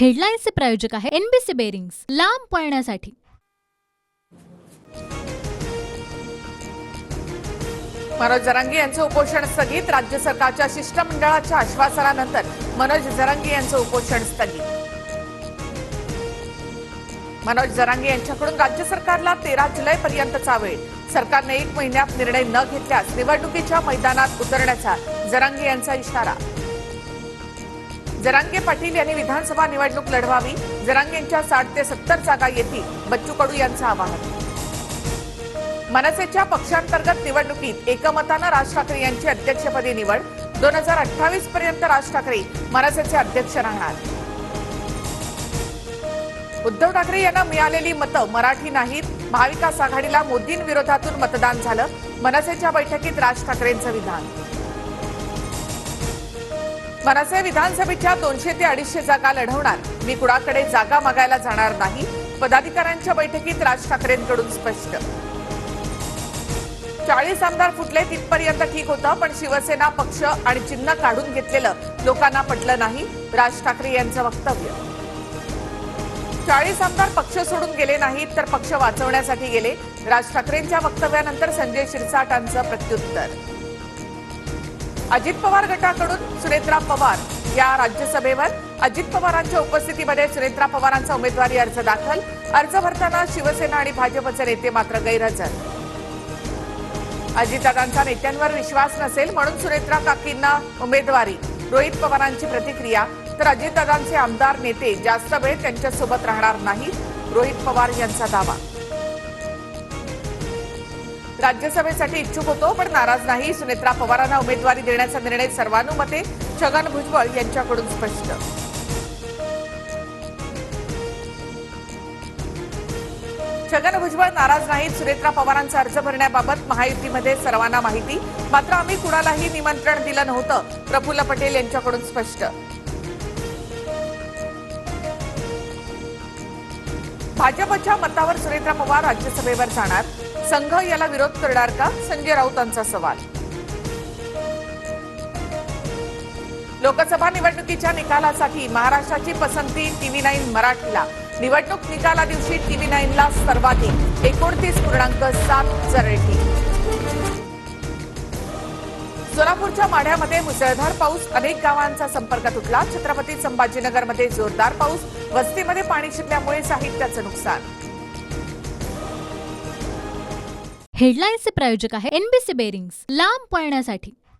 हेडलाईन्सचे प्रायोजक आहे NBC bearings, लांब पळण्यासाठी। मनोज जरांगे यांचं उपोषण स्थगित। राज्य सरकारच्या शिष्टमंडळाच्या आश्वासनानंतर मनोज जरांगे यांचं उपोषण स्थगित। मनोज जरांगे यांच्याकडून राज्य सरकारला 13 जुलैपर्यंतचा वेळ। सरकारने 1 महिन्यात निर्णय न घेतल्यास निवडणुकीच्या मैदानात उतरण्याचा जरांगे यांचा इशारा। जरांगे पाटील यांनी विधानसभा निवडणूक लढवावी। जरांगे यांच्या 60 ते 70 जागा येतील, बच्चू कडू यांचं आवाहन। मनसेच्या पक्षांतर्गत निवडणुकीत एकमतानं राज ठाकरे यांची अध्यक्षपदी निवड। 2028 पर्यंत राज ठाकरे मनसेचे अध्यक्ष राहणार। उद्धव ठाकरे यांना मिळालेली मतं मराठी नाहीत। महाविकास आघाडीला मोदींविरोधातून मतदान झालं। मनसेच्या बैठकीत राज ठाकरेंचं विधान। मनसे विधानसभेच्या 200 ते 250 जागा लढवणार। मी कुणाकडे जागा मागायला जाणार नाही। पदाधिकाऱ्यांच्या बैठकीत राज ठाकरेंकडून स्पष्ट। 40 आमदार फुटले तिथपर्यंत ठीक होतं, पण शिवसेना पक्ष आणि चिन्ह काढून घेतलेलं लोकांना पटलं नाही। राज ठाकरे यांचं वक्तव्य। 40 आमदार पक्ष सोडून गेले नाहीत, तर पक्ष वाचवण्यासाठी गेले। राज ठाकरेंच्या वक्तव्यानंतर संजय शिरसाटांचं प्रत्युत्तर। अजित पवार गटाकडून सुनेत्रा पवार या राज्यसभेवर। अजित पवारांच्या उपस्थितीमध्ये सुनेत्रा पवारांचा उमेदवारी अर्ज दाखल। अर्ज भरताना शिवसेना आणि भाजपचे नेते मात्र गैरहजर। अजितदादांचा नेत्यांवर विश्वास नसेल म्हणून सुनेत्रा काकींना उमेदवारी। रोहित पवारांची प्रतिक्रिया। तर अजितदादांचे आमदार नेते जास्त वेळ त्यांच्यासोबत राहणार नाहीत, रोहित पवार यांचा दावा। राज्यसभेसाठी इच्छुक होतो पण नाराज नाही। सुनेत्रा पवारांना उमेदवारी देण्याचा निर्णय सर्वानुमते। छगन भुजबळ यांच्याकडून स्पष्ट। छगन भुजबळ नाराज नाहीत। सुनेत्रा पवारांचा अर्ज भरण्याबाबत महायुतीमध्ये सर्वांना माहिती, मात्र आम्ही कुणालाही निमंत्रण दिलं नव्हतं, प्रफुल्ल पटेल यांच्याकडून स्पष्ट। भाजपच्या मतावर सुनेत्रा पवार राज्यसभेवर जाणार। संघ याला विरोध करणार का, संजय राऊतांचा सवाल। लोकसभा निवडणुकीच्या निकालासाठी महाराष्ट्राची पसंती TV9 मराठीला। निवडणूक निकाला दिवशी TV9ला सर्वाधिक 29.7 रेटिंग। सोलापूरच्या माढ्यामध्ये मुसळधार पाऊस, अनेक गावांचा संपर्क तुटला। छत्रपती संभाजीनगरमध्ये जोरदार पाऊस, वस्तीमध्ये पाणी शिरल्यामुळे साहित्याचं नुकसान। हेडलाईन्सचे प्रायोजक आहे एनबीसी बेरिंग्स, लांब पळण्यासाठी।